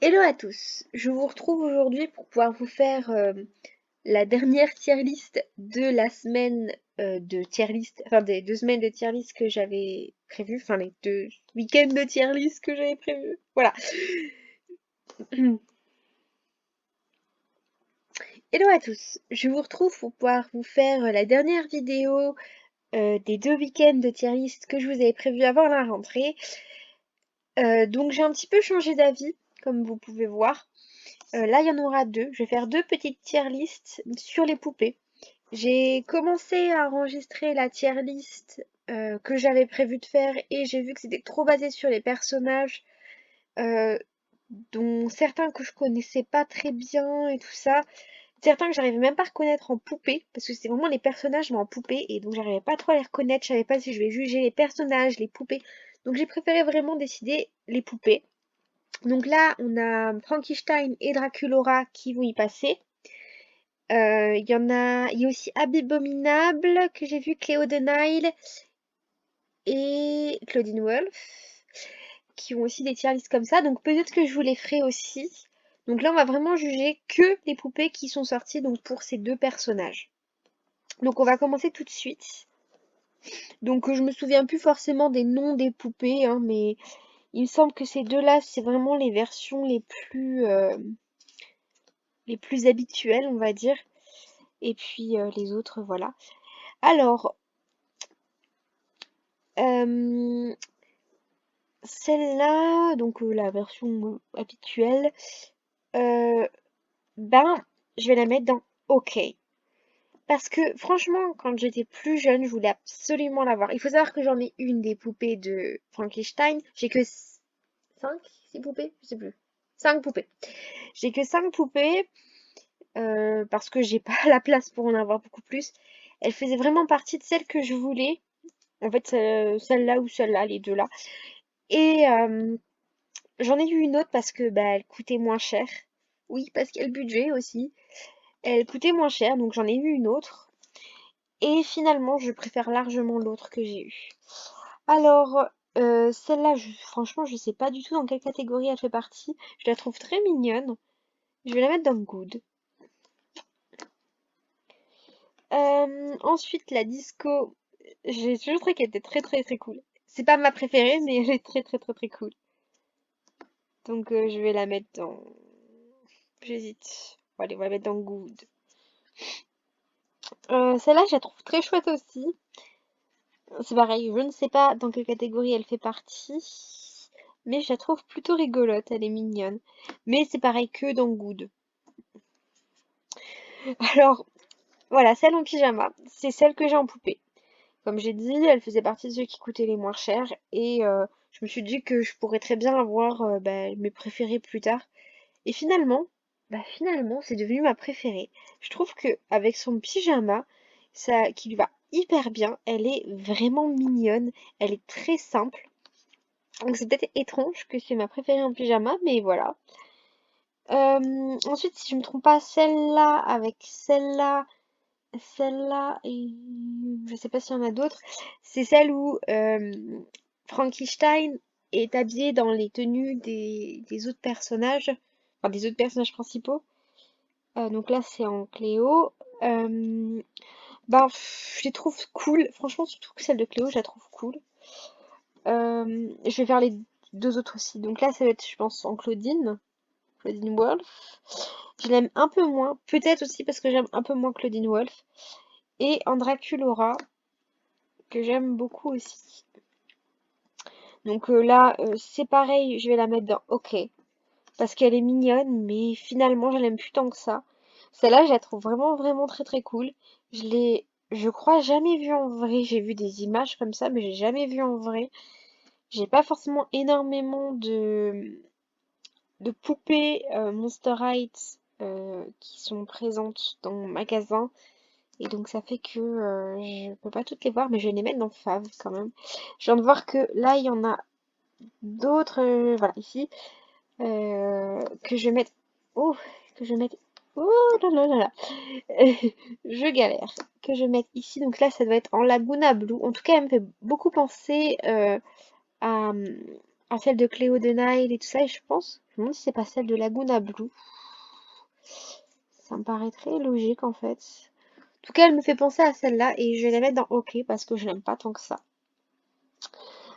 Hello à tous, je vous retrouve aujourd'hui pour pouvoir vous faire la dernière tier list de la semaine de tier list, enfin des 2 semaines de tier list que j'avais prévues, enfin les 2 week-ends de tier list que j'avais prévus. Voilà. Hello à tous, je vous retrouve pour pouvoir vous faire la dernière vidéo des 2 week-ends de tier list que je vous avais prévu avant la rentrée. Donc j'ai un petit peu changé d'avis, comme vous pouvez voir. Là, il y en aura 2. Je vais faire 2 petites tier list sur les poupées. J'ai commencé à enregistrer la tier list que j'avais prévu de faire et j'ai vu que c'était trop basé sur les personnages, euh, dont certains que je connaissais pas très bien et tout ça. Certains que j'arrivais même pas à reconnaître en poupée, parce que c'était vraiment les personnages mais en poupée, et donc j'arrivais pas trop à les reconnaître, je savais pas si je vais juger les personnages, les poupées. Donc j'ai préféré vraiment décider les poupées. Donc là, on a Frankenstein et Draculaura qui vont y passer. Il y a aussi Abominable que j'ai vu, Cléo de Nile et Claudine Wolf qui ont aussi des tier lists comme ça. Donc peut-être que je vous les ferai aussi. Donc là, on va vraiment juger que les poupées qui sont sorties donc pour ces 2 personnages. Donc on va commencer tout de suite. Donc je me souviens plus forcément des noms des poupées, hein, mais il me semble que ces deux-là, c'est vraiment les versions les plus habituelles, on va dire. Et puis les autres, voilà. Alors, euh, celle-là, donc la version habituelle, euh, ben, je vais la mettre dans OK. Parce que franchement, quand j'étais plus jeune, je voulais absolument l'avoir. Il faut savoir que j'en ai une des poupées de Frankenstein. J'ai que 5, 6 poupées, je sais plus. 5 poupées. J'ai que 5 poupées parce que j'ai pas la place pour en avoir beaucoup plus. Elle faisait vraiment partie de celles que je voulais. En fait, celle-là ou celle-là, les deux là. Et j'en ai eu une autre parce que bah, elle coûtait moins cher. Oui, parce qu'il y a le budget aussi. Elle coûtait moins cher, donc j'en ai eu une autre. Et finalement, je préfère largement l'autre que j'ai eue. Alors, celle-là, franchement, je sais pas du tout dans quelle catégorie elle fait partie. Je la trouve très mignonne. Je vais la mettre dans Good. Ensuite, la disco. J'ai toujours trouvé qu'elle était très très très cool. C'est pas ma préférée, mais elle est très très très très cool. Donc, je vais la mettre dans... J'hésite. Bon, allez, on va la mettre dans Good. Celle-là, je la trouve très chouette aussi. C'est pareil, je ne sais pas dans quelle catégorie elle fait partie, mais je la trouve plutôt rigolote, elle est mignonne. Mais c'est pareil que dans Good. Alors, voilà, celle en pyjama, c'est celle que j'ai en poupée. Comme j'ai dit, elle faisait partie de ceux qui coûtaient les moins chers, et je me suis dit que je pourrais très bien avoir bah, mes préférés plus tard. Et finalement, c'est devenu ma préférée. Je trouve que avec son pyjama, ça, qui lui va hyper bien, elle est vraiment mignonne, elle est très simple. Donc c'est peut-être étrange que c'est ma préférée en pyjama, mais voilà. Ensuite, si je me trompe pas, celle-là avec celle-là et je sais pas s'il y en a d'autres, c'est celle où Frankenstein est habillé dans les tenues des autres personnages, enfin des autres personnages principaux. Donc là, c'est en Cléo. Je les trouve cool. Franchement, surtout que celle de Cléo, je la trouve cool. Je vais faire les 2 autres aussi. Donc là, ça va être, je pense, en Claudine. Claudine Wolf. Je l'aime un peu moins. Peut-être aussi parce que j'aime un peu moins Claudine Wolf. Et en Draculaura, que j'aime beaucoup aussi. Donc là, c'est pareil, je vais la mettre dans OK. Parce qu'elle est mignonne, mais finalement, je l'aime plus tant que ça. Celle-là, je la trouve vraiment, vraiment très, très cool. Je crois, jamais vue en vrai. J'ai vu des images comme ça, mais j'ai jamais vu en vrai. J'ai pas forcément énormément de poupées Monster High qui sont présentes dans mon magasin. Et donc ça fait que je peux pas toutes les voir, mais je vais les mettre dans Fav quand même. Je viens de voir que là, il y en a d'autres, voilà, ici, que je vais mettre... Oh, que je vais mettre... Oh là là là là. Je galère. Que je vais mettre ici. Donc là, ça doit être en Laguna Blue. En tout cas, elle me fait beaucoup penser à à celle de Cléo de Nile et tout ça, et je pense. Je me demande si c'est pas celle de Laguna Blue. Ça me paraît très logique en fait. En tout cas, elle me fait penser à celle-là et je vais la mettre dans OK parce que je l'aime pas tant que ça.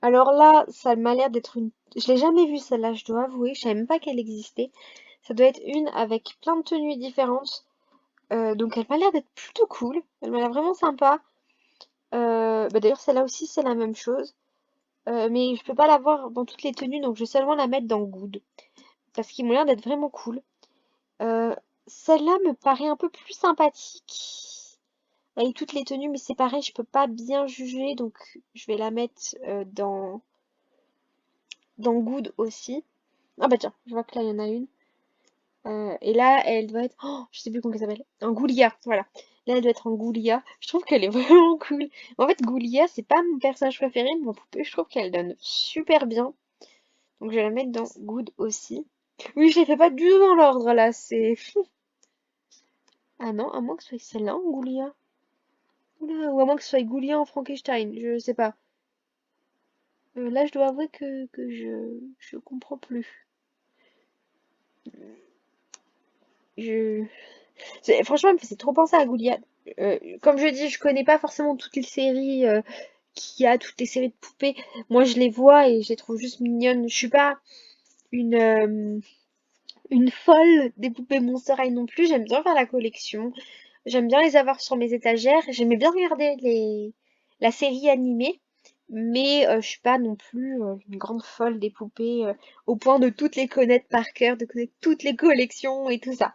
Alors là, ça m'a l'air d'être une... Je l'ai jamais vue celle-là, je dois avouer. Je savais même pas qu'elle existait. Ça doit être une avec plein de tenues différentes. Donc elle m'a l'air d'être plutôt cool. Elle m'a l'air vraiment sympa. Bah d'ailleurs, celle-là aussi, c'est la même chose. Mais je peux pas la voir dans toutes les tenues, donc je vais seulement la mettre dans Good. Parce qu'ils m'ont l'air d'être vraiment cool. Euh, Celle-là me paraît un peu plus sympathique. Avec toutes les tenues, mais c'est pareil, je peux pas bien juger, donc je vais la mettre dans Good aussi. Ah bah tiens, je vois que là il y en a une. Et là, elle doit être, oh, je sais plus comment elle s'appelle, en Goulia, voilà. Là, elle doit être en Goulia. Je trouve qu'elle est vraiment cool. En fait, Goulia, c'est pas mon personnage préféré, mais en poupée, je trouve qu'elle donne super bien. Donc je vais la mettre dans Good aussi. Oui, je les fais pas du tout dans l'ordre là, c'est fou. Ah non, à moins que ce soit celle-là en Goulia. Oula, ou à moins que ce soit Goulia en Frankenstein, je sais pas. Là, je dois avouer que je comprends plus. Je... Franchement, elle me faisait trop penser à Goulia. Comme je dis, je connais pas forcément toutes les séries qu'il y a, toutes les séries de poupées. Moi, je les vois et je les trouve juste mignonnes. Je suis pas une, euh, une folle des poupées Monster High non plus. J'aime bien faire la collection. J'aime bien les avoir sur mes étagères. J'aimais bien regarder la série animée. Mais je suis pas non plus une grande folle des poupées au point de toutes les connaître par cœur, de connaître toutes les collections et tout ça.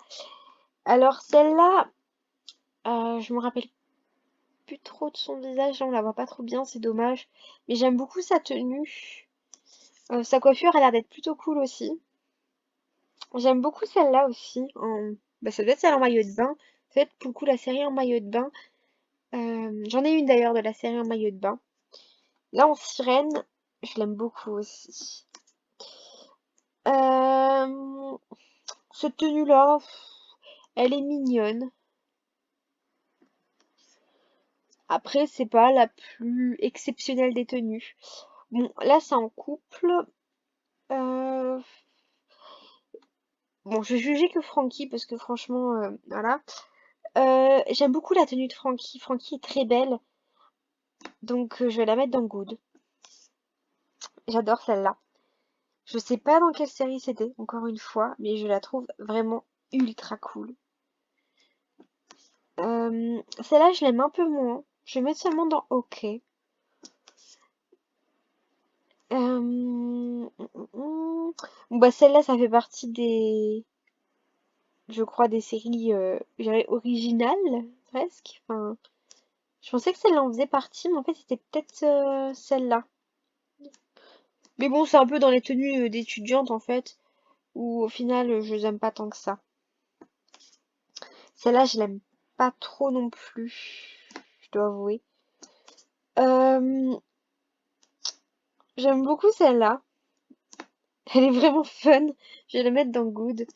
Alors celle-là, je me rappelle plus trop de son visage, on la voit pas trop bien, c'est dommage. Mais j'aime beaucoup sa tenue. Sa coiffure a l'air d'être plutôt cool aussi. J'aime beaucoup celle-là aussi. Bah, ça doit être celle en maillot de bain. Ça doit être pour le coup la série en maillot de bain. J'en ai une d'ailleurs de la série en maillot de bain. Là en sirène, je l'aime beaucoup aussi. Euh, Cette tenue-là, elle est mignonne. Après, c'est pas la plus exceptionnelle des tenues. Bon, là c'est en couple. Euh, Bon, je vais juger que Frankie parce que franchement, voilà. J'aime beaucoup la tenue de Frankie. Frankie est très belle, donc je vais la mettre dans Good. J'adore celle-là. Je sais pas dans quelle série c'était, encore une fois, mais je la trouve vraiment ultra cool. Celle-là, je l'aime un peu moins. Je vais mettre seulement dans OK. Bon, bah celle-là, ça fait partie je crois, des séries, je dirais originales, presque. Enfin, je pensais que celle-là en faisait partie, mais en fait, c'était peut-être celle-là. Mais bon, c'est un peu dans les tenues d'étudiante, en fait, où au final, je les aime pas tant que ça. Celle-là, je l'aime pas trop non plus, je dois avouer. Euh, J'aime beaucoup celle-là. Elle est vraiment fun. Je vais la mettre dans Good.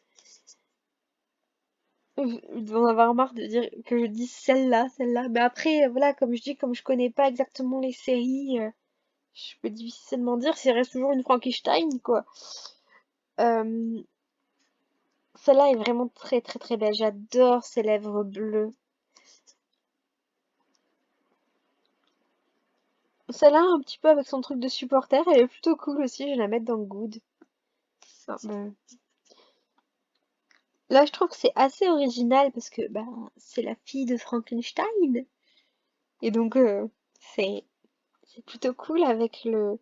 Ils vont en avoir marre de dire que je dis celle-là, celle-là. Mais après, voilà, comme je dis, comme je connais pas exactement les séries, je peux difficilement dire si elle reste toujours une Frankenstein, quoi. Euh, Celle-là est vraiment très très très belle. J'adore ses lèvres bleues. Celle-là, un petit peu avec son truc de supporter, elle est plutôt cool aussi. Je vais la mettre dans Good. Ah, bon. Là, je trouve que c'est assez original parce que bah, c'est la fille de Frankenstein. Et donc, c'est c'est plutôt cool avec le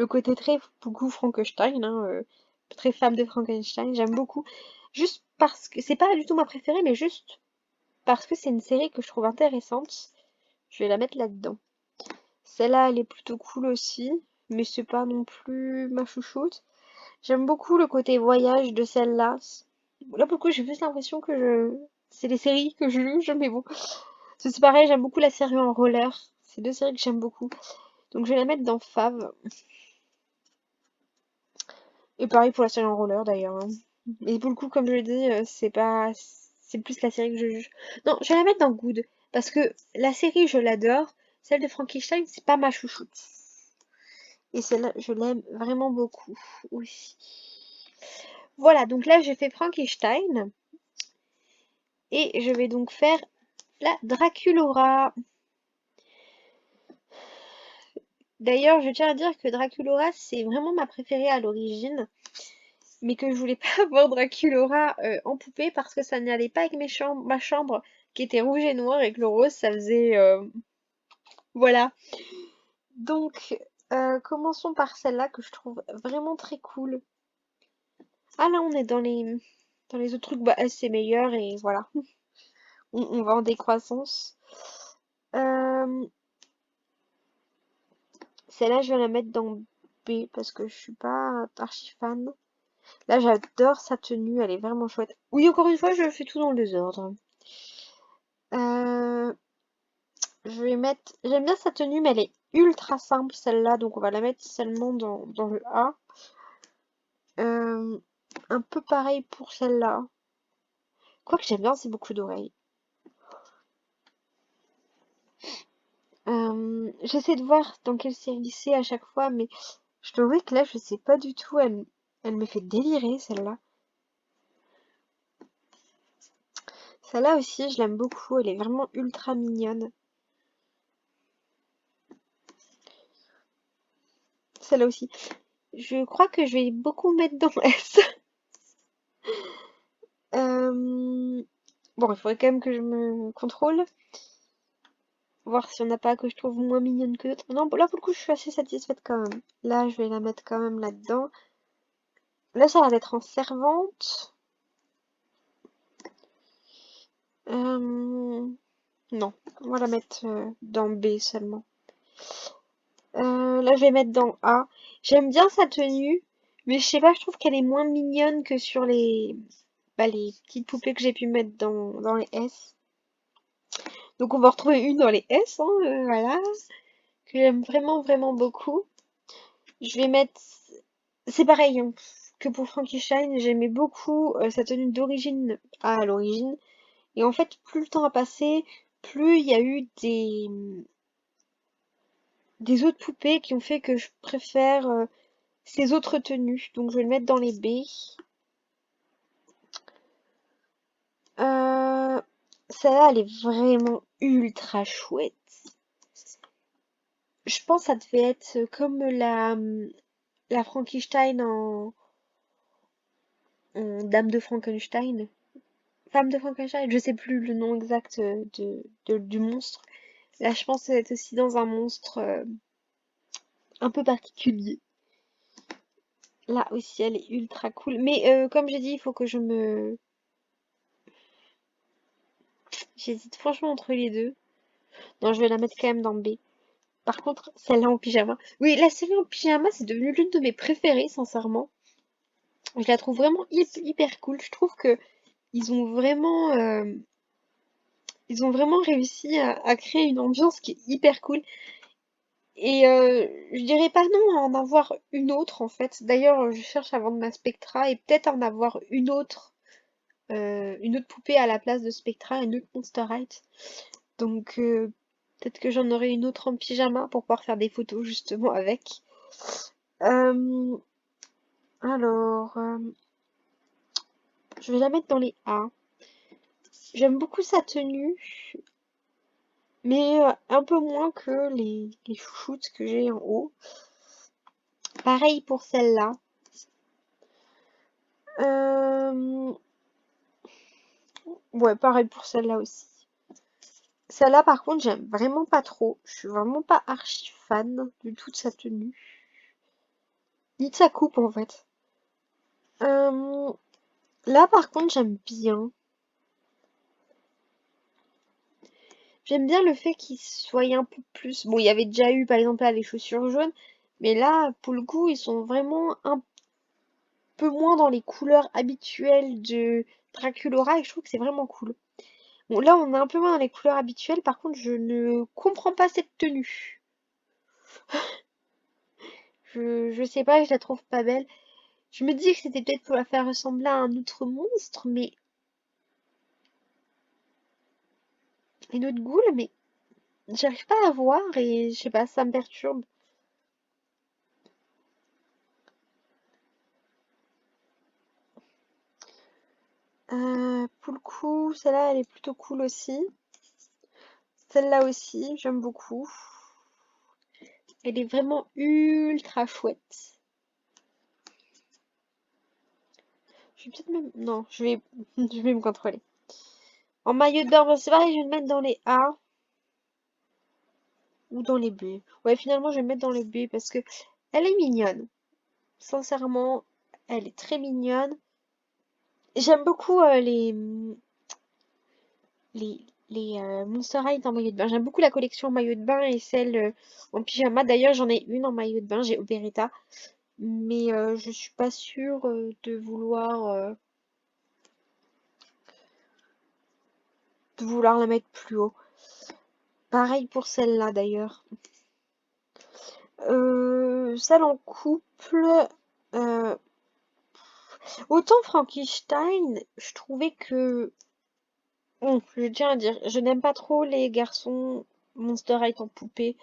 côté très beaucoup Frankenstein, hein, très femme de Frankenstein. J'aime beaucoup. Juste parce que c'est pas du tout ma préférée, mais juste parce que c'est une série que je trouve intéressante. Je vais la mettre là-dedans. Celle-là, elle est plutôt cool aussi, mais c'est pas non plus ma chouchoute. J'aime beaucoup le côté voyage de celle-là. Là, pour le coup, j'ai plus l'impression que c'est les séries que je juge, mais bon. C'est pareil, j'aime beaucoup la série en roller. C'est deux séries que j'aime beaucoup. Donc je vais la mettre dans Fave. Et pareil pour la série en roller d'ailleurs, hein. Mais pour le coup, comme je l'ai dit, c'est pas. C'est plus la série que je juge. Non, je vais la mettre dans Good. Parce que la série, je l'adore. Celle de Frankenstein, c'est pas ma chouchoute. Et celle-là, je l'aime vraiment beaucoup aussi. Voilà, donc là, j'ai fait Frankenstein. Et je vais donc faire la Draculaura. D'ailleurs, je tiens à dire que Draculaura, c'est vraiment ma préférée à l'origine. Mais que je voulais pas avoir Draculaura en poupée parce que ça n'allait pas avec ma chambre qui était rouge et noir et que le rose, ça faisait... voilà. Donc, commençons par celle-là que je trouve vraiment très cool. Ah là, on est dans les autres trucs, bah, c'est meilleur et voilà. On va en décroissance. Euh, Celle-là, je vais la mettre dans B parce que je suis pas archi fan. Là, j'adore sa tenue, elle est vraiment chouette. Oui, encore une fois, je fais tout dans le désordre. Euh, je vais mettre... J'aime bien sa tenue, mais elle est ultra simple, celle-là, donc on va la mettre seulement dans le A. Euh, un peu pareil pour celle-là. Quoi que j'aime bien, c'est beaucoup d'oreilles. J'essaie de voir dans quelle série c'est à chaque fois, mais je trouvais que là, je sais pas du tout. Elle me fait délirer, celle-là. Celle-là aussi, je l'aime beaucoup. Elle est vraiment ultra mignonne. Celle-là aussi. Je crois que je vais beaucoup mettre dans S. Bon, il faudrait quand même que je me contrôle. Voir si on n'a pas que je trouve moins mignonne que d'autres. Non, là, pour le coup, je suis assez satisfaite quand même. Là, je vais la mettre quand même là-dedans. Là, ça a l'air d'être en servante. Non, on va la mettre dans B seulement. Là, je vais mettre dans A. J'aime bien sa tenue, mais je sais pas, je trouve qu'elle est moins mignonne que sur les petites poupées que j'ai pu mettre dans les S. Donc, on va en retrouver une dans les S, hein, voilà, que j'aime vraiment, vraiment beaucoup. Je vais mettre... C'est pareil hein, que pour Frankenstein, j'aimais beaucoup sa tenue d'origine à l'origine. Et en fait, plus le temps a passé, plus il y a eu des autres poupées qui ont fait que je préfère ces autres tenues. Donc je vais le mettre dans les B. Euh, Celle-là, elle est vraiment ultra chouette. Je pense que ça devait être comme la Frankenstein en Dame de Frankenstein. Femme de Frankenstein, je sais plus le nom exact du monstre. Là, je pense que ça va être aussi dans un monstre un peu particulier. Là aussi, elle est ultra cool. Mais comme j'ai dit, il faut que je me... J'hésite franchement entre les deux. Non, je vais la mettre quand même dans B. Par contre, celle-là en pyjama. Oui, la série en pyjama, c'est devenu l'une de mes préférées, sincèrement. Je la trouve vraiment hyper cool. Je trouve que ils ont vraiment, euh, ils ont vraiment réussi à créer une ambiance qui est hyper cool. Et je dirais pas non à en avoir une autre en fait. D'ailleurs, je cherche à vendre ma Spectra et peut-être en avoir une autre poupée à la place de Spectra, une autre Monster High. Donc peut-être que j'en aurai une autre en pyjama pour pouvoir faire des photos justement avec. Euh, alors, je vais la mettre dans les A. J'aime beaucoup sa tenue, mais un peu moins que les chouchoutes que j'ai en haut. Pareil pour celle-là. Euh, ouais, pareil pour celle-là aussi. Celle-là, par contre, j'aime vraiment pas trop. Je suis vraiment pas archi fan du tout de sa tenue. Ni de sa coupe, en fait. Euh, Là, par contre, j'aime bien. J'aime bien le fait qu'il soit un peu plus... Bon, il y avait déjà eu, par exemple, là, les chaussures jaunes. Mais là, pour le coup, ils sont vraiment un peu moins dans les couleurs habituelles de Draculaura. Et je trouve que c'est vraiment cool. Bon, là, on est un peu moins dans les couleurs habituelles. Par contre, je ne comprends pas cette tenue. Je sais pas, je la trouve pas belle. Je me dis que c'était peut-être pour la faire ressembler à un autre monstre, mais une autre goule, mais j'arrive pas à voir et je sais pas, ça me perturbe. Pour le coup, celle-là, elle est plutôt cool aussi. Celle-là aussi, j'aime beaucoup. Elle est vraiment ultra chouette. Je vais peut-être même... Non, je vais me contrôler. En maillot de bain, bon, c'est pareil, je vais le mettre dans les A ou dans les B. Ouais, finalement, je vais le mettre dans les B parce que elle est mignonne. Sincèrement, elle est très mignonne. J'aime beaucoup les Monster High en maillot de bain. J'aime beaucoup la collection en maillot de bain et celle en pyjama. D'ailleurs, j'en ai une en maillot de bain, j'ai Oberetta. Mais je suis pas sûre de vouloir la mettre plus haut. Pareil pour celle-là d'ailleurs. Celle en couple. euh, Autant Frankenstein, je trouvais que... Bon, je tiens à dire, je n'aime pas trop les garçons Monster High en poupée.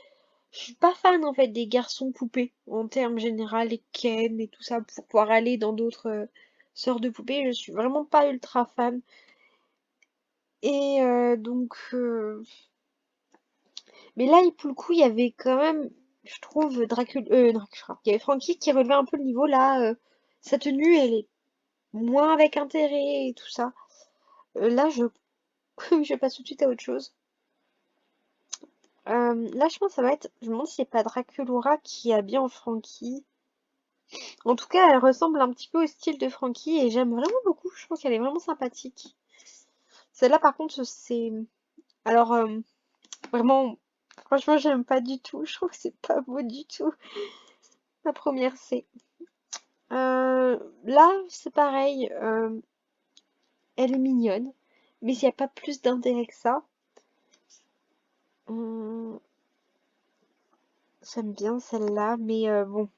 Je suis pas fan en fait des garçons poupées en termes général, les Ken et tout ça pour pouvoir aller dans d'autres sortes de poupées. Je suis vraiment pas ultra fan. Et mais là, pour le coup, il y avait quand même, je trouve, Dracula. Il y avait Frankie qui relevait un peu le niveau. Là, sa tenue, elle est moins avec intérêt et tout ça. Là, je passe tout de suite à autre chose. Là, je pense que ça va être, je me demande si c'est pas Draculaura qui habille en Frankie. En tout cas, elle ressemble un petit peu au style de Frankie et j'aime vraiment beaucoup. Je pense qu'elle est vraiment sympathique. Celle-là, par contre, c'est... Alors, vraiment, franchement, j'aime pas du tout. Je trouve que c'est pas beau du tout. La première, c'est... Là, c'est pareil. Elle est mignonne. Mais s'il n'y a pas plus d'intérêt que ça, hum, j'aime bien celle-là. Mais bon,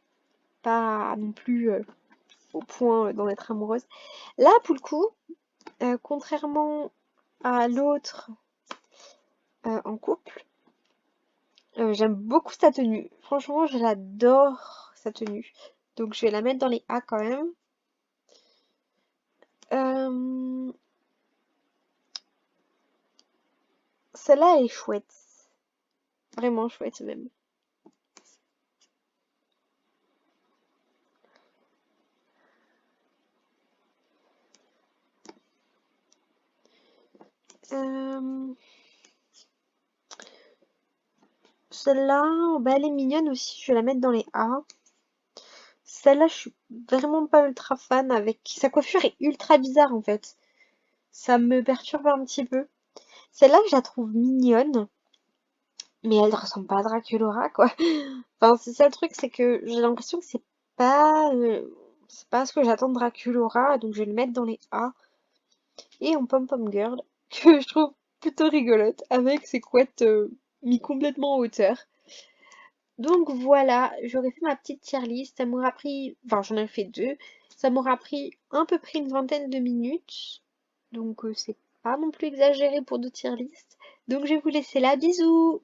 pas non plus au point d'en être amoureuse. Là, pour le coup, contrairement à l'autre en couple, j'aime beaucoup sa tenue. Franchement, je l'adore, sa tenue. Donc, je vais la mettre dans les A quand même. Euh, Celle-là, elle est chouette. Vraiment chouette même. Euh, Celle-là, bah, elle est mignonne aussi. Je vais la mettre dans les A. Celle-là, je suis vraiment pas ultra fan avec... Sa coiffure est ultra bizarre en fait. Ça me perturbe un petit peu. Celle-là, je la trouve mignonne. Mais elle ressemble pas à Draculaura, quoi. Enfin, c'est ça le truc, c'est que j'ai l'impression que c'est pas ce que j'attends de Draculaura, donc je vais le mettre dans les A. Et en Pom-Pom Girl, que je trouve plutôt rigolote, avec ses couettes mis complètement en hauteur. Donc voilà, j'aurais fait ma petite tier list. Ça m'aura pris, enfin j'en ai fait deux. Ça m'aura pris à peu près une vingtaine de minutes. Donc c'est pas non plus exagéré pour deux tier list. Donc je vais vous laisser là. Bisous!